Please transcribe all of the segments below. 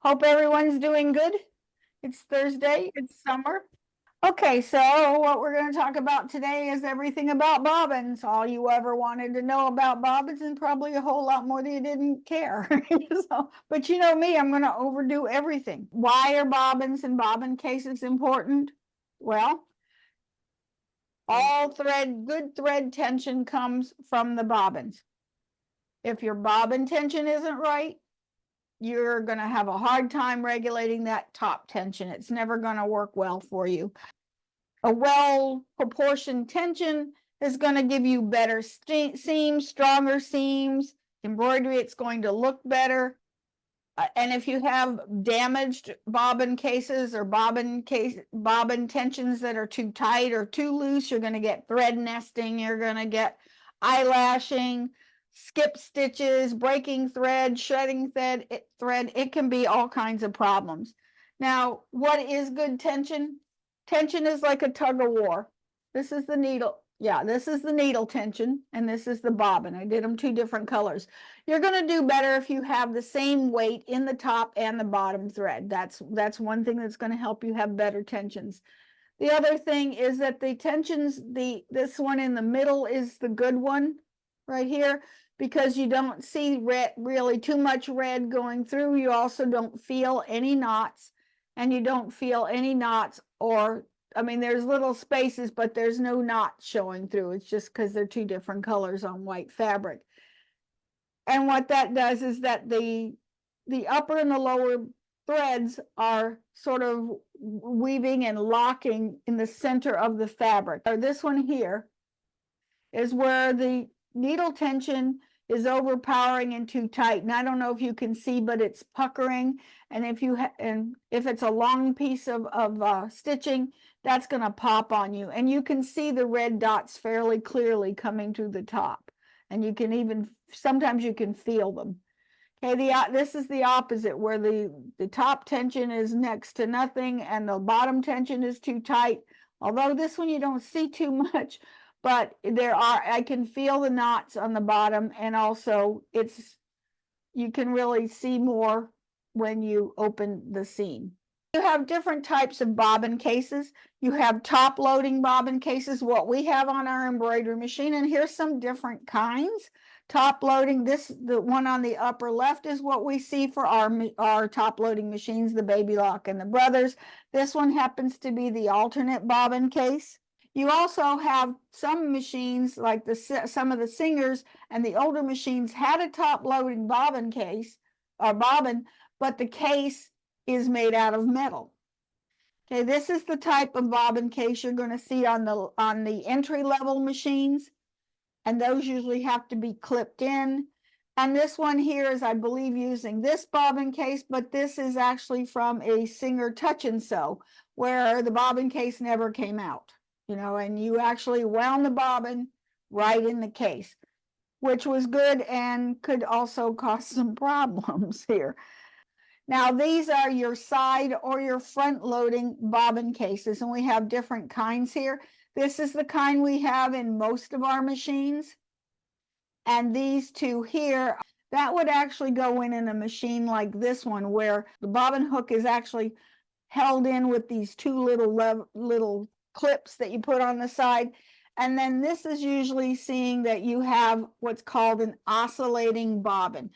Hope everyone's doing good. It's Thursday, it's summer. Okay, so what we're going to talk about today is everything about bobbins. All you ever wanted to know about bobbins, and probably a whole lot more that you didn't care. But you know me, I'm going to overdo everything. Why are bobbins and bobbin cases important? Well, good thread tension comes from the bobbins. If your bobbin tension isn't right, you're going to have a hard time regulating that top tension. It's never going to work well for you. A well-proportioned tension is going to give you better seams, stronger seams, embroidery. It's going to look better. And if you have damaged bobbin cases or bobbin tensions that are too tight or too loose, you're going to get thread nesting. You're going to get eyelashing, skip stitches, breaking thread, shredding thread. It can be all kinds of problems. Now, what is good tension? Tension is like a tug of war. This is the needle. Yeah, this is the needle tension, and this is the bobbin. I did them two different colors. You're going to do better if you have the same weight in the top and the bottom thread. That's one thing that's going to help you have better tensions. The other thing is that the tensions, this one in the middle is the good one right here, because you don't see really too much red going through. You also don't feel any knots, and you don't feel any knots there's little spaces, but there's no knots showing through. It's just because they're two different colors on white fabric. And what that does is that the upper and the lower threads are sort of weaving and locking in the center of the fabric. Or this one here is where the needle tension is overpowering and too tight. And I don't know if you can see, but it's puckering. And if it's a long piece of stitching, that's going to pop on you. And you can see the red dots fairly clearly coming to the top. And you can sometimes you can feel them. Okay, this is the opposite, where the top tension is next to nothing and the bottom tension is too tight. Although this one you don't see too much, but I can feel the knots on the bottom, and also you can really see more when you open the seam. You have different types of bobbin cases. You have top loading bobbin cases, what we have on our embroidery machine, and here's some different kinds. Top loading, the one on the upper left is what we see for our top loading machines, the Baby Lock and the Brothers. This one happens to be the alternate bobbin case. You also have some machines, like some of the Singers and the older machines, had a top loading bobbin case or bobbin, but the case is made out of metal. Okay, this is the type of bobbin case you're going to see on the entry level machines, and those usually have to be clipped in. And this one here is, I believe, using this bobbin case, but this is actually from a Singer Touch and Sew, where the bobbin case never came out, and you actually wound the bobbin right in the case, which was good and could also cause some problems here. Now, these are your side or your front loading bobbin cases, and we have different kinds here. This is the kind we have in most of our machines. And these two here, that would actually go in a machine like this one, where the bobbin hook is actually held in with these two little clips that you put on the side. And then this is usually seeing that you have what's called an oscillating bobbin.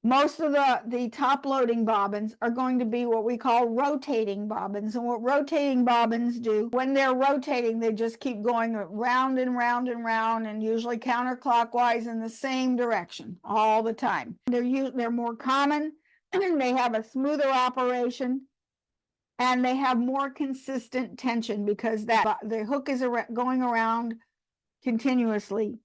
Most of the top loading bobbins are going to be what we call rotating bobbins. And what rotating bobbins do, when they're rotating, they just keep going round and round and round, and usually counterclockwise in the same direction all the time. They're more common, and they have a smoother operation, and they have more consistent tension because the hook is going around continuously.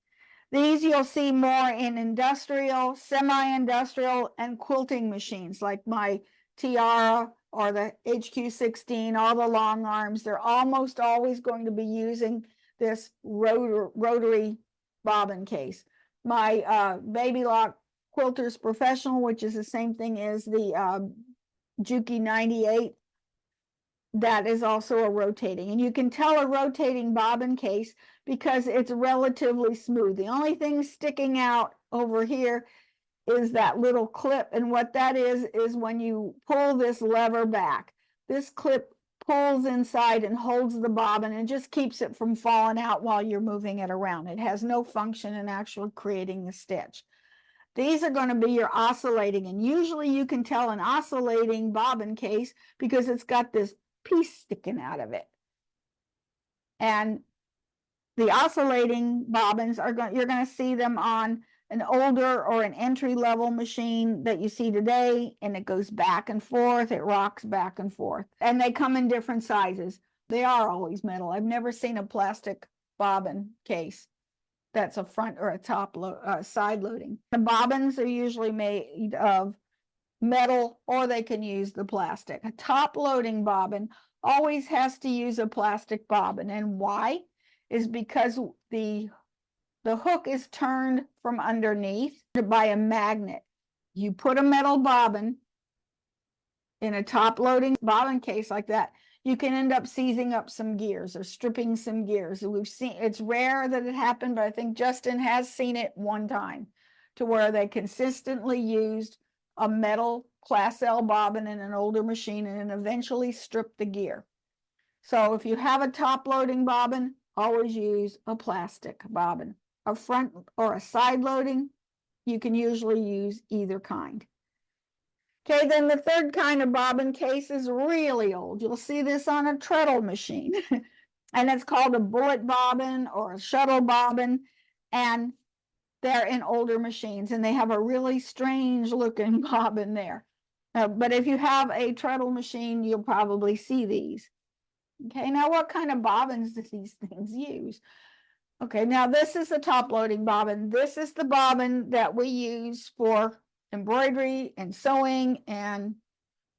These you'll see more in industrial, semi-industrial, and quilting machines, like my Tiara or the HQ16, all the long arms. They're almost always going to be using this rotary bobbin case. My Baby Lock Quilters Professional, which is the same thing as the Juki 98, that is also a rotating. And you can tell a rotating bobbin case because it's relatively smooth. The only thing sticking out over here is that little clip. And what that is when you pull this lever back, this clip pulls inside and holds the bobbin and just keeps it from falling out while you're moving it around. It has no function in actually creating the stitch. These are going to be your oscillating, and usually you can tell an oscillating bobbin case because it's got this piece sticking out of it. And the oscillating bobbins are going, you're going to see them on an older or an entry-level machine that you see today, and it goes back and forth, it rocks back and forth, and they come in different sizes. They are always metal. I've never seen a plastic bobbin case that's a front or a top side loading. The bobbins are usually made of metal, or they can use the plastic. A top loading bobbin always has to use a plastic bobbin, and why is because the hook is turned from underneath by a magnet. You put a metal bobbin in a top loading bobbin case like that, you can end up seizing up some gears or stripping some gears. We've seen, it's rare that it happened, but I think Justin has seen it one time, to where they consistently used a metal Class L bobbin in an older machine and then eventually stripped the gear. So if you have a top loading bobbin, always use a plastic bobbin. A front or a side loading, you can usually use either kind. Okay, then the third kind of bobbin case is really old. You'll see this on a treadle machine. And it's called a bullet bobbin or a shuttle bobbin. And they're in older machines, and they have a really strange looking bobbin there. But if you have a treadle machine, you'll probably see these. Okay, now what kind of bobbins do these things use? Okay, now this is the top loading bobbin. This is the bobbin that we use for embroidery and sewing, and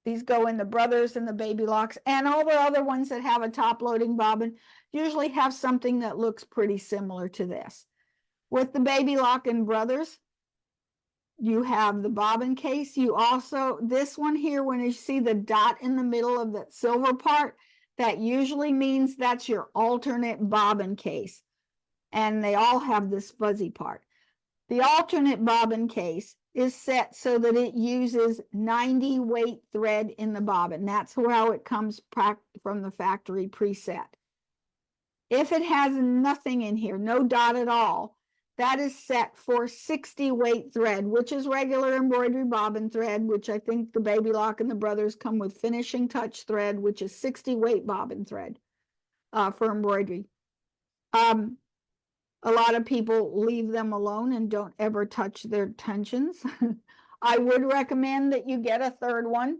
these go in the brothers and the baby locks, and all the other ones that have a top loading bobbin usually have something that looks pretty similar to this. With the baby lock and brothers, you have the bobbin case. You also, this one here, when you see the dot in the middle of that silver part, that usually means that's your alternate bobbin case. And they all have this fuzzy part. The alternate bobbin case is set so that it uses 90 weight thread in the bobbin. That's how it comes from the factory preset. If it has nothing in here, no dot at all, that is set for 60 weight thread, which is regular embroidery bobbin thread, which I think the baby lock and the brothers come with finishing touch thread, which is 60 weight bobbin thread for embroidery. A lot of people leave them alone and don't ever touch their tensions. I would recommend that you get a third one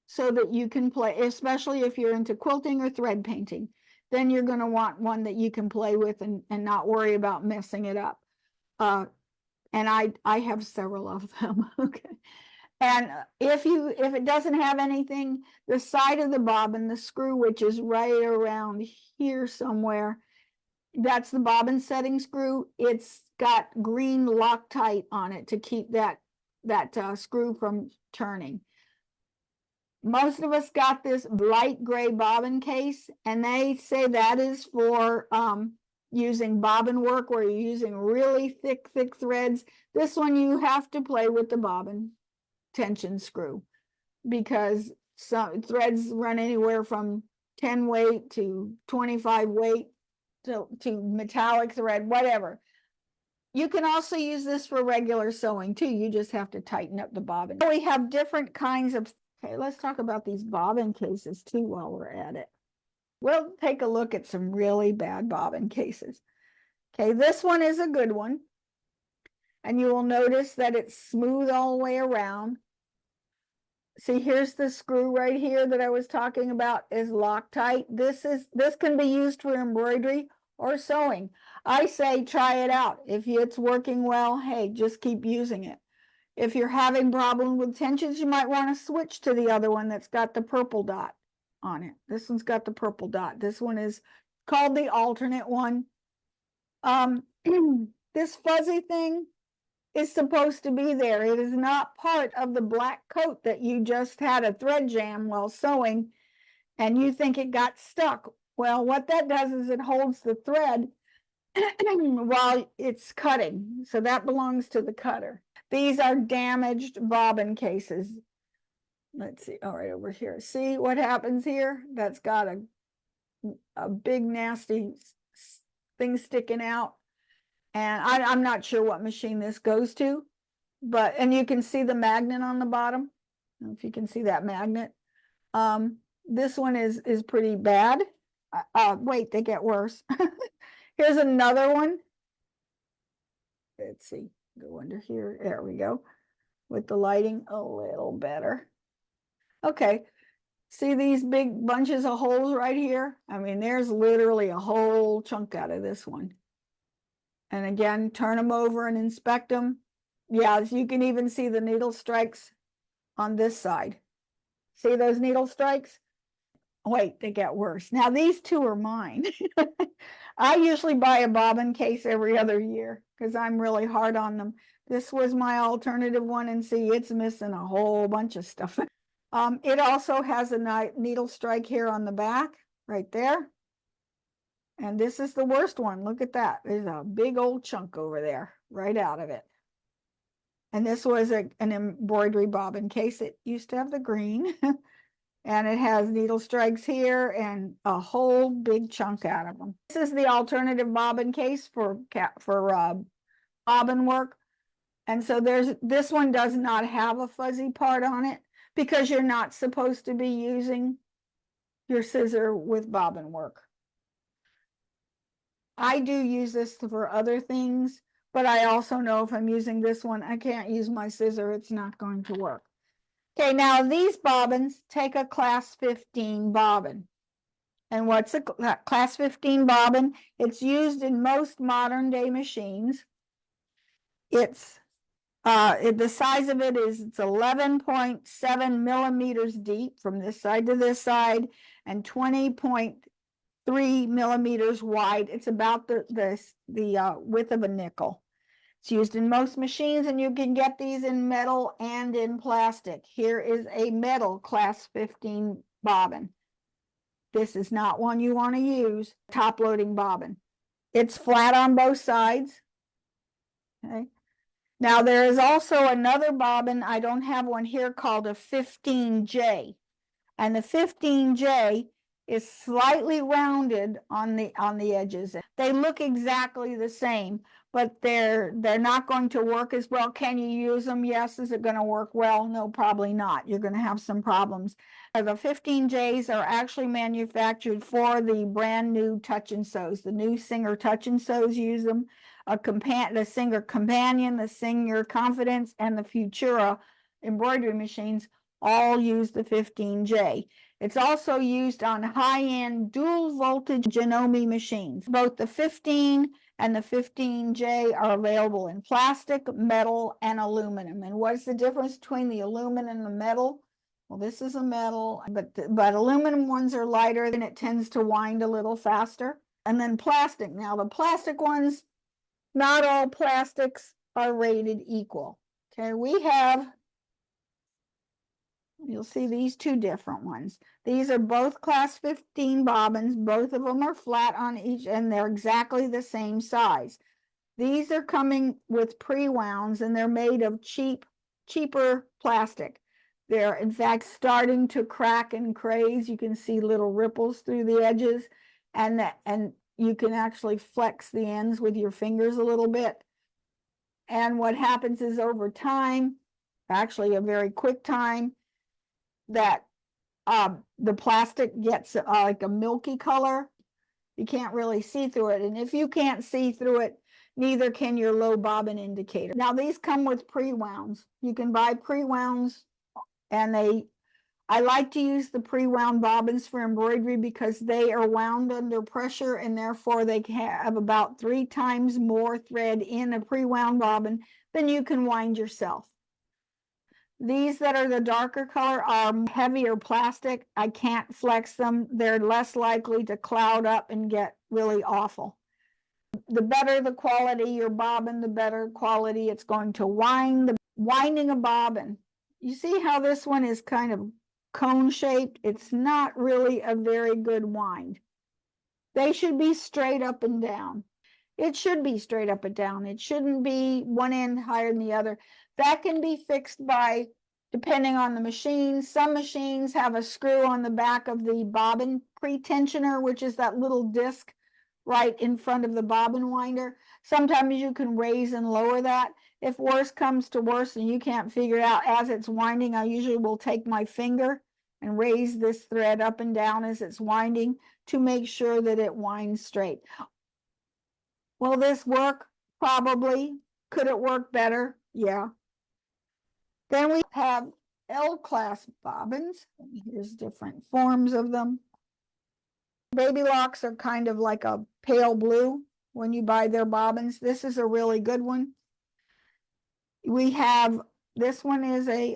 so that you can play, especially if you're into quilting or thread painting. Then you're going to want one that you can play with and not worry about messing it up. And I have several of them. Okay. And if it doesn't have anything, the side of the bobbin, the screw, which is right around here somewhere, that's the bobbin setting screw. It's got green Loctite on it to keep that screw from turning. Most of us got this light gray bobbin case, and they say that is for using bobbin work where you're using really thick threads. This one you have to play with the bobbin tension screw, because some threads run anywhere from 10 weight to 25 weight to metallic thread, whatever. You can also use this for regular sewing too. You just have to tighten up the bobbin. We have different kinds of, okay, let's talk about these bobbin cases too while we're at it. We'll take a look at some really bad bobbin cases. Okay, this one is a good one. And you will notice that it's smooth all the way around. See, here's the screw right here that I was talking about is Loctite. This can be used for embroidery or sewing. I say try it out. If it's working well, hey, just keep using it. If you're having problems with tensions, you might want to switch to the other one that's got the purple dot on it. This one's got the purple dot. This one is called the alternate one. This fuzzy thing is supposed to be there. It is not part of the black coat that you just had a thread jam while sewing and you think it got stuck. Well, what that does is it holds the thread while it's cutting. So that belongs to the cutter. These are damaged bobbin cases. Let's see, all right, over here. See what happens here? That's got a big nasty thing sticking out. And I'm not sure what machine this goes to, but, and you can see the magnet on the bottom. I don't know if you can see that magnet. This one is pretty bad. Wait, they get worse. Here's another one. Let's see, go under here. There we go. With the lighting a little better. Okay, see these big bunches of holes right here? I mean, there's literally a whole chunk out of this one. And again, turn them over and inspect them. Yeah, you can even see the needle strikes on this side. See those needle strikes? Wait, they get worse. Now these two are mine. I usually buy a bobbin case every other year because I'm really hard on them. This was my alternative one, and see, it's missing a whole bunch of stuff. It also has a needle strike here on the back, right there. And this is the worst one. Look at that. There's a big old chunk over there, right out of it. And this was an embroidery bobbin case. It used to have the green. And it has needle strikes here and a whole big chunk out of them. This is the alternative bobbin case for bobbin work. And so this one does not have a fuzzy part on it because you're not supposed to be using your scissor with bobbin work. I do use this for other things, but I also know if I'm using this one, I can't use my scissor. It's not going to work. Okay, now these bobbins take a class 15 bobbin. And what's a class 15 bobbin? It's used in most modern day machines. It's the size of it is it's 11.7 millimeters deep from this side to this side and 20.3 millimeters wide. It's about the width of a nickel. It's used in most machines, and you can get these in metal and in plastic. Here is a metal class 15 bobbin. This is not one you want to use, top loading bobbin. It's flat on both sides. Okay. Now there is also another bobbin, I don't have one here, called a 15J. And the 15J is slightly rounded on the edges. They look exactly the same, but they're not going to work as well. Can you use them? Yes. Is it going to work well? No, probably not. You're going to have some problems. The 15Js are actually manufactured for the brand new touch and sews. The new Singer touch and sews use them. The Singer Companion, the Singer Confidence, and the Futura embroidery machines all use the 15J. It's also used on high-end dual voltage Janome machines. Both the 15 and the 15J are available in plastic, metal, and aluminum. And what's the difference between the aluminum and the metal? Well, this is a metal, but aluminum ones are lighter and it tends to wind a little faster. And then plastic. Now, the plastic ones, not all plastics are rated equal. Okay, we have, you'll see these two different ones. These are both class 15 bobbins. Both of them are flat on each, and they're exactly the same size. These are coming with pre-wounds, and they're made of cheaper plastic. They're, in fact, starting to crack and craze. You can see little ripples through the edges, and you can actually flex the ends with your fingers a little bit. And what happens is over time, actually a very quick time, that the plastic gets like a milky color. You can't really see through it. And if you can't see through it, neither can your low bobbin indicator. Now these come with pre-wounds. You can buy pre-wounds, and I like to use the pre-wound bobbins for embroidery because they are wound under pressure, and therefore they have about 3 times more thread in a pre-wound bobbin than you can wind yourself. These that are the darker color are heavier plastic. I can't flex them. They're less likely to cloud up and get really awful. The better the quality your bobbin, the better quality it's going to wind. The winding a bobbin, you see how this one is kind of cone shaped? It's not really a very good wind. They should be straight up and down. It should be straight up and down. It shouldn't be one end higher than the other. That can be fixed by, depending on the machine. Some machines have a screw on the back of the bobbin pre-tensioner, which is that little disc right in front of the bobbin winder. Sometimes you can raise and lower that. If worse comes to worse and you can't figure it out as it's winding, I usually will take my finger and raise this thread up and down as it's winding to make sure that it winds straight. Will this work? Probably. Could it work better? Yeah. Then we have L-class bobbins. Here's different forms of them. Baby locks are kind of like a pale blue when you buy their bobbins. This is a really good one. We have, this one is a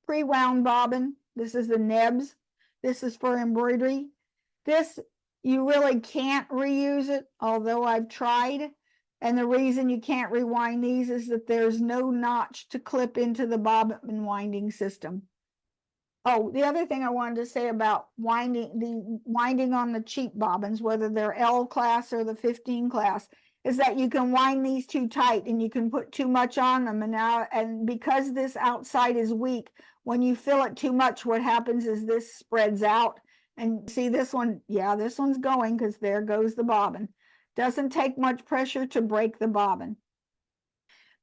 pre-wound bobbin. This is the Nebs. This is for embroidery. This, you really can't reuse it, although I've tried. And the reason you can't rewind these is that there's no notch to clip into the bobbin winding system. Oh, the other thing I wanted to say about winding on the cheap bobbins, whether they're L class or the 15 class, is that you can wind these too tight and you can put too much on them. And because this outside is weak, when you fill it too much, what happens is this spreads out. And see this one, yeah, this one's going because there goes the bobbin. Doesn't take much pressure to break the bobbin.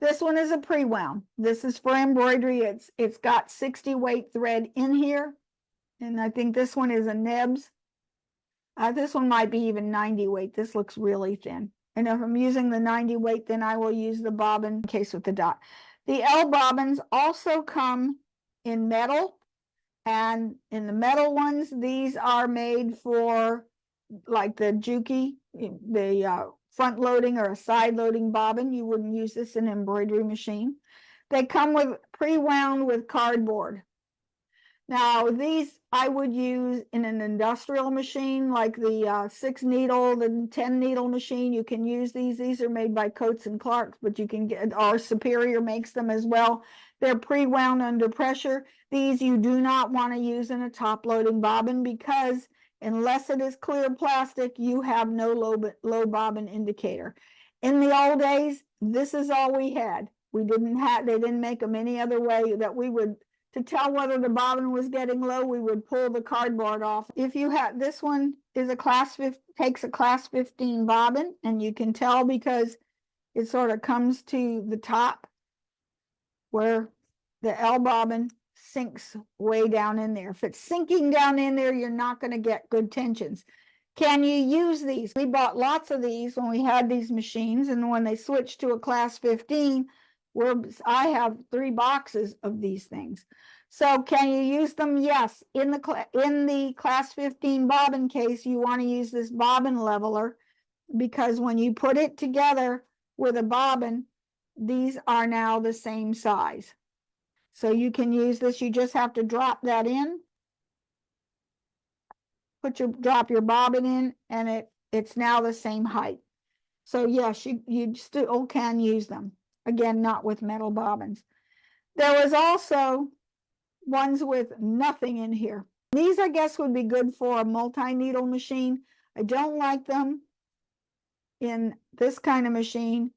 This one is a pre-wound. This is for embroidery. It's got 60 weight thread in here. And I think this one is a Nebs. This one might be even 90 weight. This looks really thin. And if I'm using the 90 weight, then I will use the bobbin case with the dot. The L bobbins also come in metal. And in the metal ones, these are made for like the Juki, the front loading or a side loading bobbin. You wouldn't use this in an embroidery machine. They come with pre-wound with cardboard. Now these I would use in an industrial machine like the 6 needle, the 10 needle machine. You can use these. These are made by Coates and Clark, but you can get, our Superior makes them as well. They're pre-wound under pressure. These you do not want to use in a top loading bobbin because unless it is clear plastic, you have no low bobbin indicator. In the old days, this is all we had. They didn't make them any other way that we would, to tell whether the bobbin was getting low, we would pull the cardboard off. If you have, this one is takes a class 15 bobbin, and you can tell because it sort of comes to the top where the L bobbin sinks way down in there. If it's sinking down in there, you're not going to get good tensions. Can you use these? We bought lots of these when we had these machines, and when they switched to a class 15, I have 3 boxes of these things. So can you use them? Yes. In the class 15 bobbin case, you want to use this bobbin leveler because when you put it together with a bobbin, these are now the same size. So you can use this. You just have to drop that in. Drop your bobbin in, and it's now the same height. So yes, you still can use them. Again, not with metal bobbins. There was also ones with nothing in here. These, I guess, would be good for a multi-needle machine. I don't like them in this kind of machine.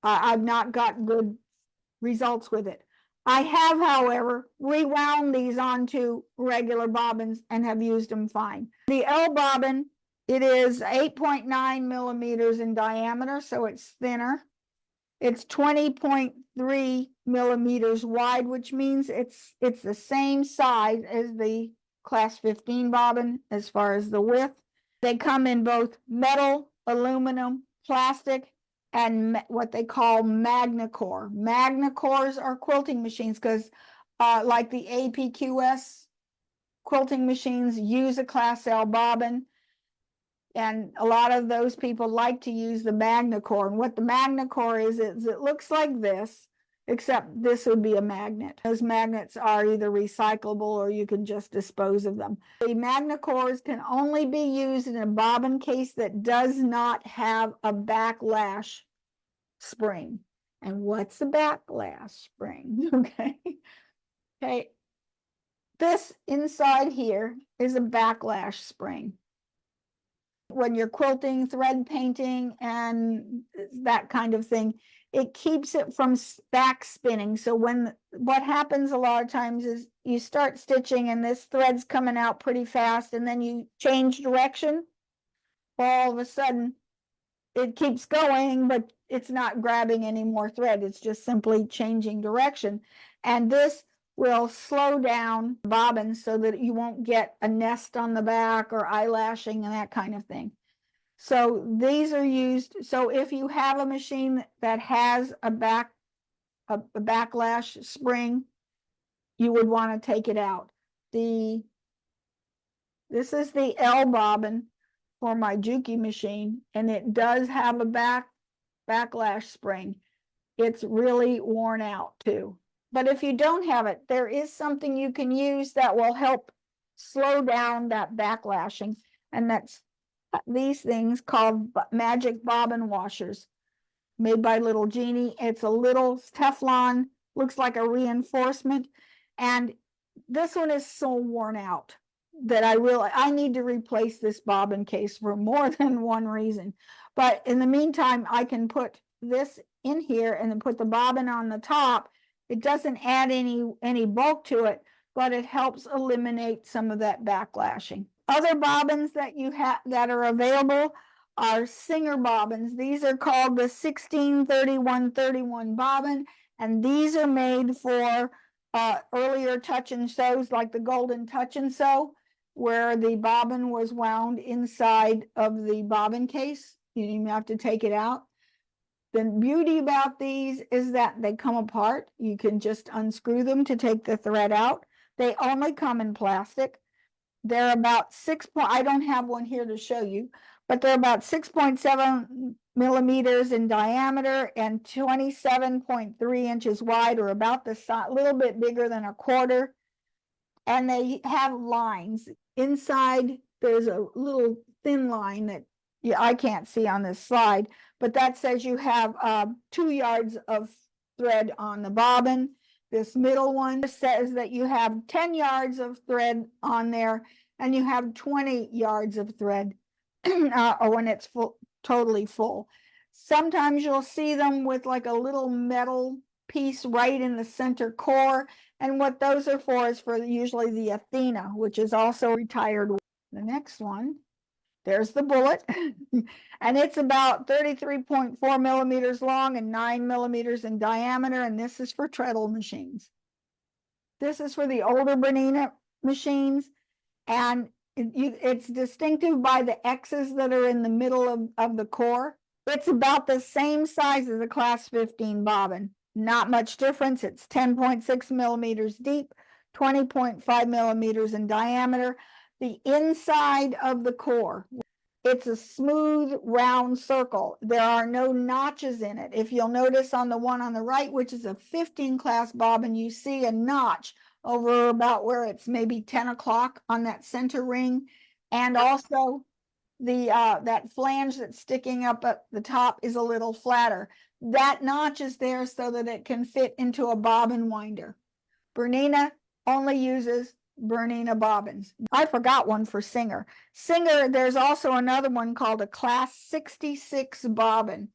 I've not got good results with it. I have, however, rewound these onto regular bobbins and have used them fine. The L bobbin, it is 8.9 millimeters in diameter, so it's thinner. It's 20.3 millimeters wide, which means it's the same size as the class 15 bobbin as far as the width. They come in both metal, aluminum, plastic, and what they call MagnaCore. MagnaCores are quilting machines because like the APQS quilting machines use a class L bobbin. And a lot of those people like to use the MagnaCore. And what the MagnaCore is it looks like this, except this would be a magnet. Those magnets are either recyclable or you can just dispose of them. The MagnaCores can only be used in a bobbin case that does not have a backlash spring. And what's a backlash spring? Okay. This inside here is a backlash spring. When you're quilting, thread painting, and that kind of thing, it keeps it from back spinning. So what happens a lot of times is you start stitching and this thread's coming out pretty fast, and then you change direction. All of a sudden it keeps going, but it's not grabbing any more thread. It's just simply changing direction. And this will slow down bobbin so that you won't get a nest on the back or eyelashing and that kind of thing. So these are used. So if you have a machine that has a backlash spring, you would want to take it out. This is the L bobbin for my Juki machine, and it does have a backlash spring. It's really worn out too. But if you don't have it, there is something you can use that will help slow down that backlashing, and that's these things called magic bobbin washers, made by Little Genie. It's a little Teflon, looks like a reinforcement, and this one is so worn out that I need to replace this bobbin case for more than one reason. But in the meantime, I can put this in here and then put the bobbin on the top. It doesn't add any bulk to it, but it helps eliminate some of that backlashing. Other bobbins that you have that are available are Singer bobbins. These are called the 16-31-31 bobbin, and these are made for earlier touch and sews, like the golden touch and sew, where the bobbin was wound inside of the bobbin case. You didn't even have to take it out. The beauty about these is that they come apart. You can just unscrew them to take the thread out. They only come in plastic. They're about I don't have one here to show you, but they're about 6.7 millimeters in diameter and 27.3 inches wide, or about the size, a little bit bigger than a quarter. And they have lines inside. There's a little thin line that I can't see on this slide, but that says you have 2 yards of thread on the bobbin. This middle one says that you have 10 yards of thread on there, and you have 20 yards of thread when it's totally full. Sometimes you'll see them with like a little metal piece right in the center core, and what those are for is for usually the Athena, which is also retired. The next one, there's the bullet, and it's about 33.4 millimeters long and 9 millimeters in diameter, and this is for treadle machines. This is for the older Bernina machines, and it's distinctive by the X's that are in the middle of the core. It's about the same size as a class 15 bobbin. Not much difference. It's 10.6 millimeters deep, 20.5 millimeters in diameter. The inside of the core, it's a smooth round circle. There are no notches in it. If you'll notice on the one on the right, which is a 15 class bobbin, you see a notch over about where it's maybe 10 o'clock on that center ring. And also that flange that's sticking up at the top is a little flatter. That notch is there so that it can fit into a bobbin winder. Bernina only uses Bernina bobbins. I forgot one for Singer. Singer, there's also another one called a class 66 bobbin.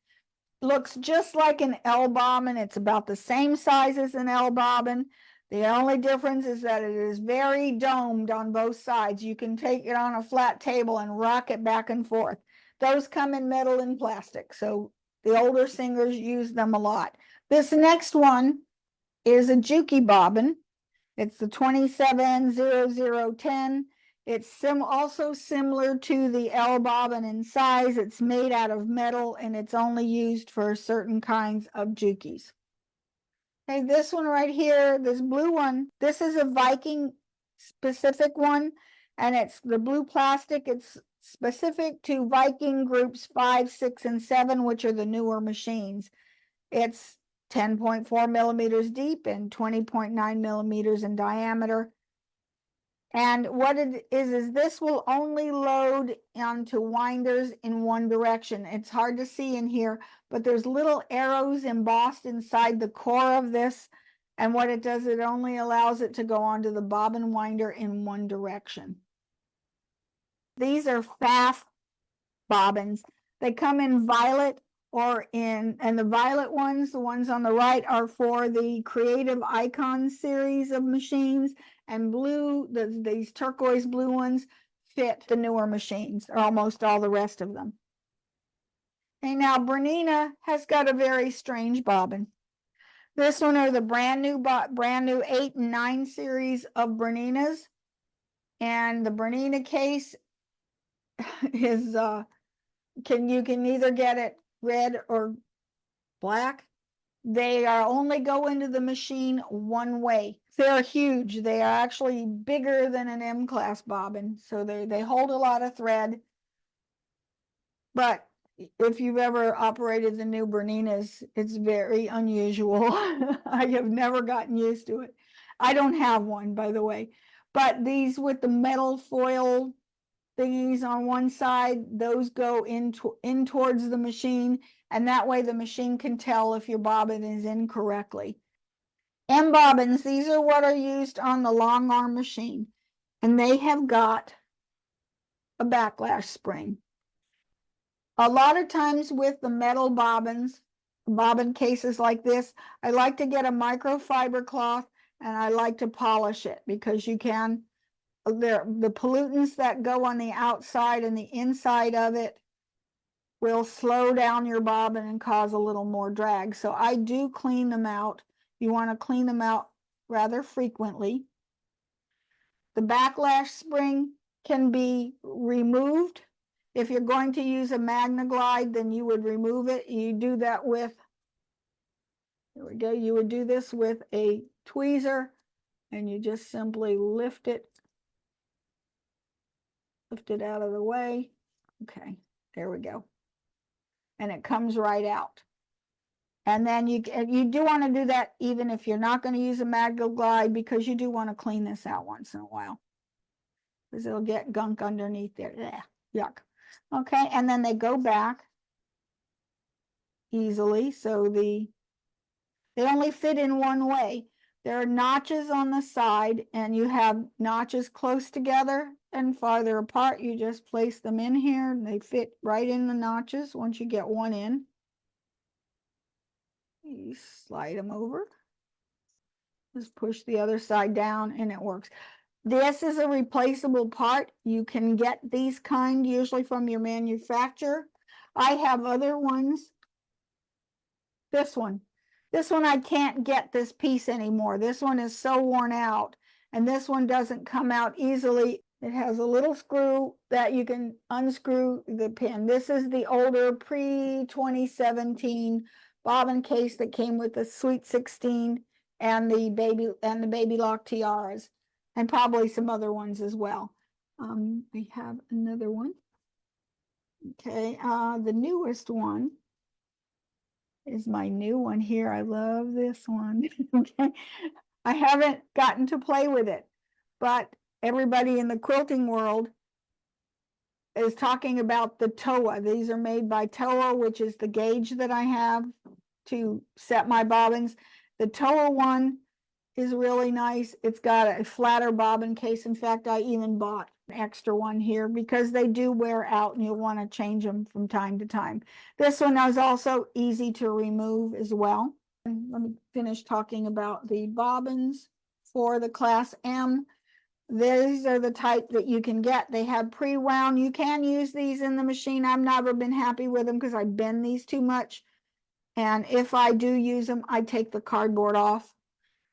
Looks just like an L bobbin. It's about the same size as an L bobbin. The only difference is that it is very domed on both sides. You can take it on a flat table and rock it back and forth. Those come in metal and plastic, so the older Singers use them a lot. This next one is a Juki bobbin. It's the 270010. It's also similar to the L bobbin in size. It's made out of metal, and it's only used for certain kinds of Jukis. Okay, this one right here, this blue one, this is a Viking specific one, and it's the blue plastic. It's specific to Viking groups 5, 6, and 7, which are the newer machines. It's 10.4 millimeters deep and 20.9 millimeters in diameter. And what it is this will only load onto winders in one direction. It's hard to see in here, but there's little arrows embossed inside the core of this. And what it does, it only allows it to go onto the bobbin winder in one direction. These are FAF bobbins. They come in violet, and the violet ones, the ones on the right, are for the Creative Icon series of machines, and blue, these turquoise blue ones fit the newer machines, or almost all the rest of them. And now Bernina has got a very strange bobbin. This one are the brand new 8 and 9 series of Berninas, and the Bernina case is you can either get it red or black. They are only go into the machine one way. They're huge. They are actually bigger than an M-class bobbin, so they hold a lot of thread. But if you've ever operated the new Berninas, it's very unusual. I have never gotten used to it. I don't have one, by the way. But these with the metal foil thingies on one side, those go in towards the machine, and that way the machine can tell if your bobbin is in correctly. M bobbins, these are what are used on the long arm machine, and they have got a backlash spring. A lot of times with the metal bobbins, bobbin cases like this, I like to get a microfiber cloth and I like to polish it, because you can, the pollutants that go on the outside and the inside of it will slow down your bobbin and cause a little more drag. So I do clean them out. You want to clean them out rather frequently. The backlash spring can be removed. If you're going to use a MagnaGlide, then you would remove it. You do that with, there we go, you would do this with a tweezer, and you just simply lift it out of the way. Okay, there we go. And it comes right out. And then you do want to do that even if you're not going to use a MagnaGlide, because you do want to clean this out once in a while, because it'll get gunk underneath there. Yeah, yuck. Okay, and then they go back easily, so they only fit in one way. There are notches on the side, and you have notches close together and farther apart. You just place them in here, and they fit right in the notches once you get one in. You slide them over. Just push the other side down, and it works. This is a replaceable part. You can get these kind usually from your manufacturer. I have other ones. This one I can't get this piece anymore. This one is so worn out, and this one doesn't come out easily. It has a little screw that you can unscrew the pin. This is the older pre-2017 bobbin case that came with the Sweet 16 and the baby lock tiaras, and probably some other ones as well. We have another one. Okay, the newest one is my new one here. I love this one. Okay, I haven't gotten to play with it, but everybody in the quilting world is talking about the Towa. These are made by Towa, which is the gauge that I have to set my bobbins. The Towa one is really nice. It's got a flatter bobbin case. In fact, I even bought an extra one here because they do wear out and you'll want to change them from time to time. This one is also easy to remove as well. And let me finish talking about the bobbins for the Class M. These are the type that you can get. They have pre-wound. You can use these in the machine. I've never been happy with them because I bend these too much. And if I do use them, I take the cardboard off.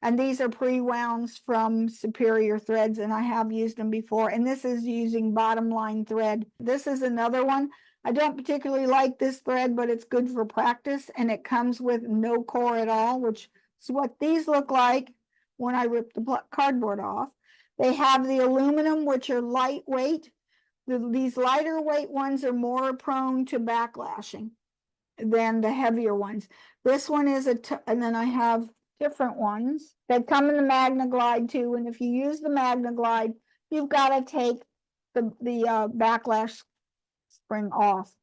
And these are pre-wounds from Superior Threads, and I have used them before. And this is using bottom line thread. This is another one. I don't particularly like this thread, but it's good for practice. And it comes with no core at all, which is what these look like when I rip the cardboard off. They have the aluminum, which are lightweight. These lighter weight ones are more prone to backlashing than the heavier ones. This one is and then I have different ones that come in the MagnaGlide too. And if you use the MagnaGlide, you've got to take the backlash spring off.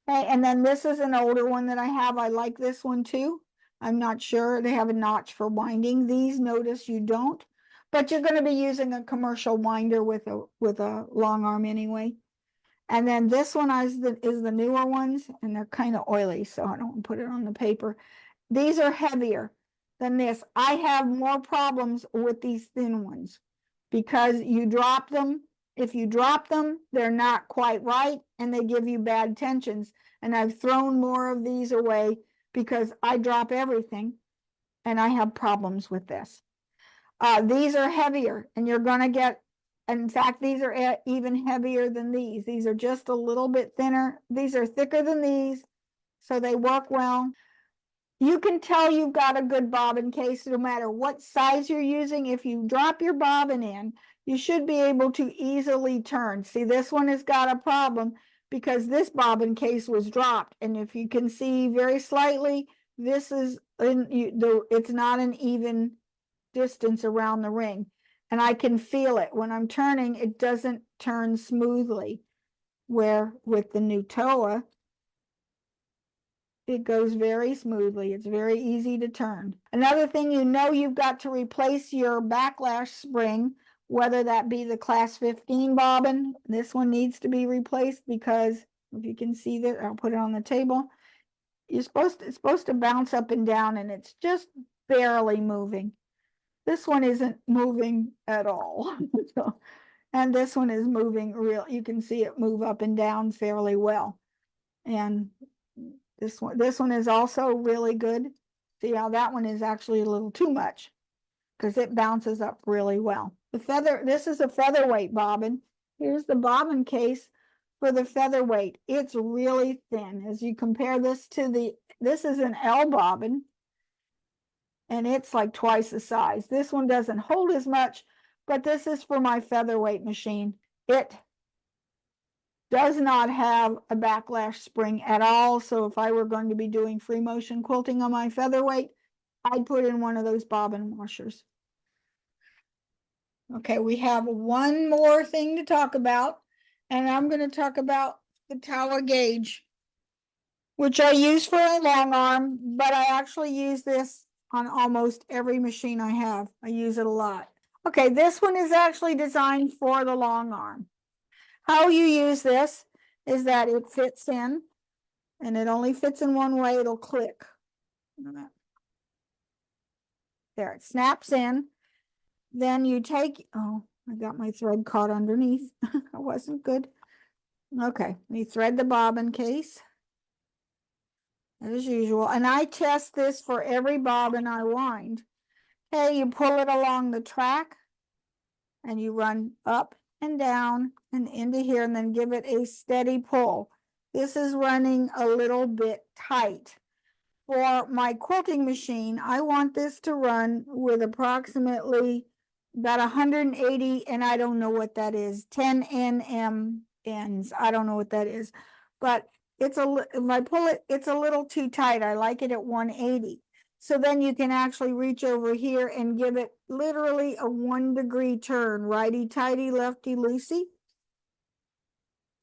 Okay, and then this is an older one that I have. I like this one too. I'm not sure. They have a notch for winding. These, notice you don't, but you're going to be using a commercial winder with a long arm anyway. And then this one is the newer ones, and they're kind of oily, so I don't put it on the paper. These are heavier than this. I have more problems with these thin ones because you drop them. If you drop them, they're not quite right and they give you bad tensions. And I've thrown more of these away because I drop everything and I have problems with this. These are heavier and you're going to get, in fact, these are even heavier than these. These are just a little bit thinner. These are thicker than these, so they work well. You can tell you've got a good bobbin case no matter what size you're using. If you drop your bobbin in, you should be able to easily turn. See, this one has got a problem because this bobbin case was dropped. And if you can see very slightly, this is it's not an even distance around the ring. And I can feel it. When I'm turning, it doesn't turn smoothly. Where with the new Towa, it goes very smoothly. It's very easy to turn. Another thing, you've got to replace your backlash spring, whether that be the class 15 bobbin. This one needs to be replaced because if you can see that, I'll put it on the table. It's supposed to bounce up and down, and it's just barely moving. This one isn't moving at all. And this one is moving you can see it move up and down fairly well. And this one is also really good. See how that one is actually a little too much because it bounces up really well. This is a featherweight bobbin. Here's the bobbin case for the featherweight. It's really thin. As you compare this to this is an L bobbin, and it's like twice the size. This one doesn't hold as much, but this is for my featherweight machine. It does not have a backlash spring at all. So if I were going to be doing free motion quilting on my featherweight, I'd put in one of those bobbin washers. Okay, we have one more thing to talk about, and I'm going to talk about the Towa gauge, which I use for a long arm, but I actually use this on almost every machine I have. I use it a lot. Okay, this one is actually designed for the long arm. How you use this is that it fits in, and it only fits in one way. It'll click. There, it snaps in. Then you take, oh, I got my thread caught underneath. That wasn't good. Okay, you thread the bobbin case as usual. And I test this for every bobbin I wind. Okay, you pull it along the track and you run up and down and into here and then give it a steady pull. This is running a little bit tight. For my quilting machine, I want this to run with approximately about 180, and I don't know what that is, 10 nm ends. I don't know what that is, but if I pull it, it's a little too tight. I like it at 180. So then you can actually reach over here and give it literally a 1 degree turn, righty-tighty, lefty-loosey.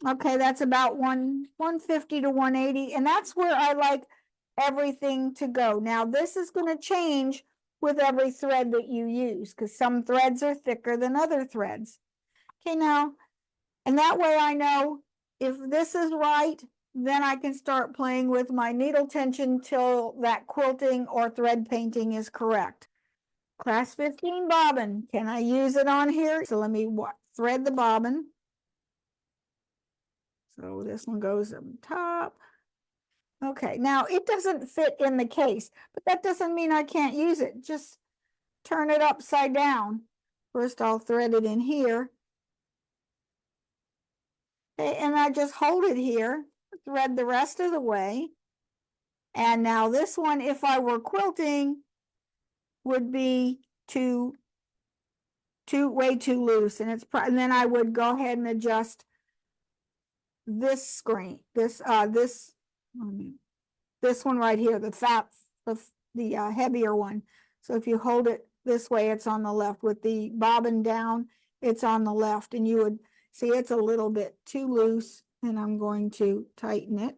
Okay, that's about 150 to 180, and that's where I like everything to go. Now, this is going to change with every thread that you use because some threads are thicker than other threads. Okay, now, and that way I know if this is right, then I can start playing with my needle tension till that quilting or thread painting is correct. Class 15 bobbin, can I use it on here? So let me thread the bobbin. So this one goes on top. Okay, now it doesn't fit in the case, but that doesn't mean I can't use it. Just turn it upside down. First, I'll thread it in here. Okay, and I just hold it here, thread the rest of the way. And now this one, if I were quilting, would be way too loose, and and then I would go ahead and adjust this screen, this one right here, the heavier one. So if you hold it this way, it's on the left. With the bobbin down, it's on the left, and you would see it's a little bit too loose, and I'm going to tighten it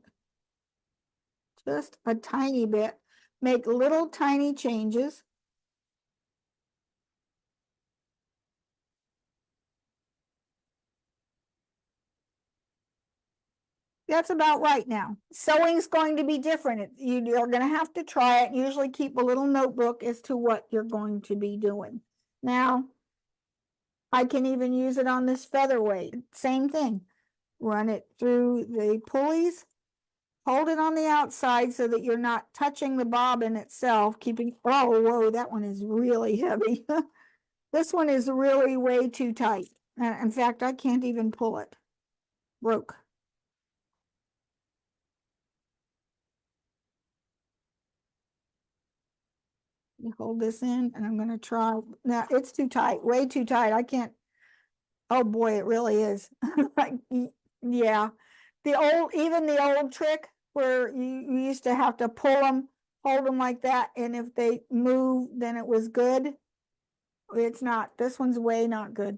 just a tiny bit, make little tiny changes. That's about right now. Sewing's going to be different. You're going to have to try it. Usually keep a little notebook as to what you're going to be doing. Now, I can even use it on this featherweight. Same thing. Run it through the pulleys. Hold it on the outside so that you're not touching the bobbin itself, keeping, oh, whoa, that one is really heavy. This one is really way too tight. In fact, I can't even pull it. Broke. You hold this in and I'm going to try. Now it's too tight, way too tight. I can't. Oh boy, it really is. Yeah. Even the old trick where you used to have to pull them, hold them like that. And if they move, then it was good. It's not. This one's way not good.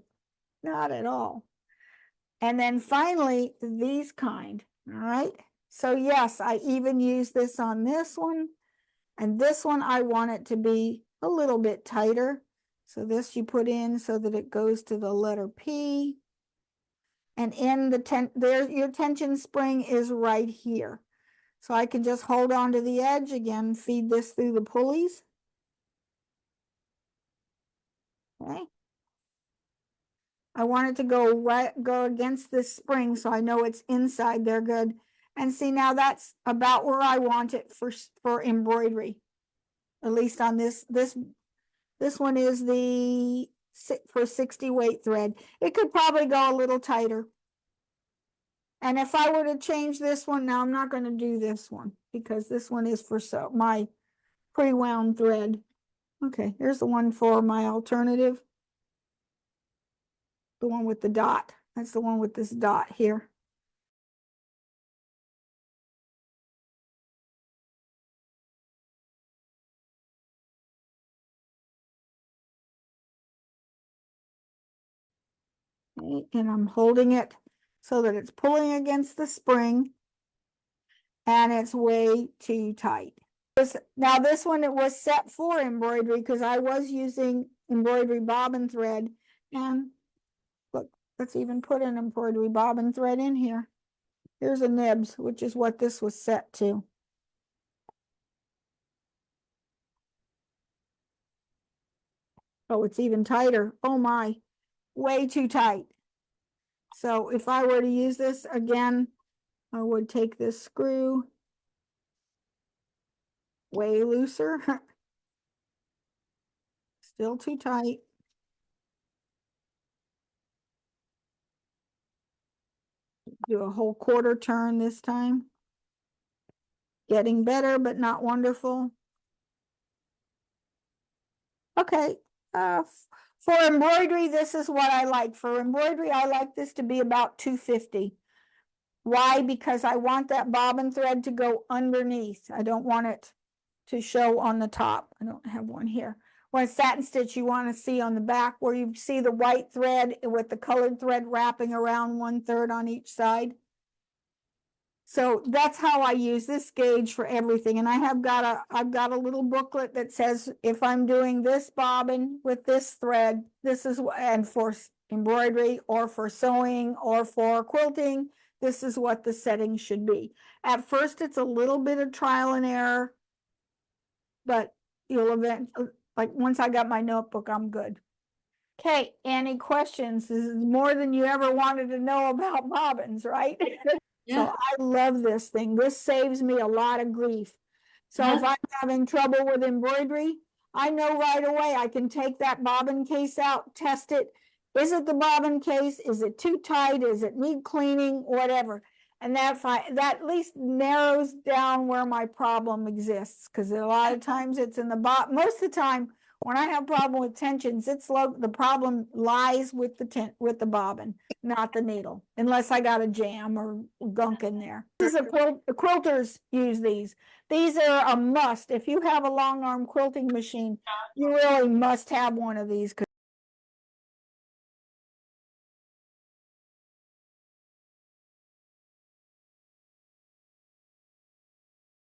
Not at all. And then finally, these kind. All right. So yes, I even use this on this one. And this one, I want it to be a little bit tighter. So this you put in so that it goes to the letter P. And in the your tension spring is right here. So I can just hold on to the edge again, feed this through the pulleys. Okay. I want it to go against this spring so I know it's inside there good. And see, now that's about where I want it for embroidery. At least on this one is the for 60 weight thread. It could probably go a little tighter. And if I were to change this one, now I'm not going to do this one because this one is for my pre-wound thread. Okay, here's the one for my alternative. The one with the dot. That's the one with this dot here. Okay, and I'm holding it so that it's pulling against the spring and it's way too tight. Now this one, it was set for embroidery because I was using embroidery bobbin thread. And look, let's even put an embroidery bobbin thread in here. Here's a nibs, which is what this was set to. Oh, it's even tighter. Oh my, way too tight. So if I were to use this again, I would take this screw way looser. Still too tight. Do a whole quarter turn this time. Getting better, but not wonderful. Okay, for embroidery, this is what I like. For embroidery, I like this to be about 250. Why? Because I want that bobbin thread to go underneath. I don't want it to show on the top. I don't have one here. When a satin stitch, you want to see on the back where you see the white thread with the colored thread wrapping around 1/3 on each side. So that's how I use this gauge for everything. And I've got a little booklet that says if I'm doing this bobbin with this thread, this is what, and for embroidery or for sewing or for quilting, this is what the setting should be. At first, it's a little bit of trial and error, but you'll like once I got my notebook, I'm good. Okay, any questions? This is more than you ever wanted to know about bobbins, right? Yeah. So I love this thing. This saves me a lot of grief. So if I'm having trouble with embroidery, I know right away I can take that bobbin case out, test it. Is it the bobbin case? Is it too tight? Is it need cleaning? Whatever. And that at least narrows down where my problem exists, because a lot of times it's in the bottom. Most of the time when I have problem with tensions, it's the problem lies with the bobbin, not the needle, unless I got a jam or gunk in there. This is quilters use these. These are a must. If you have a long arm quilting machine, you really must have one of these.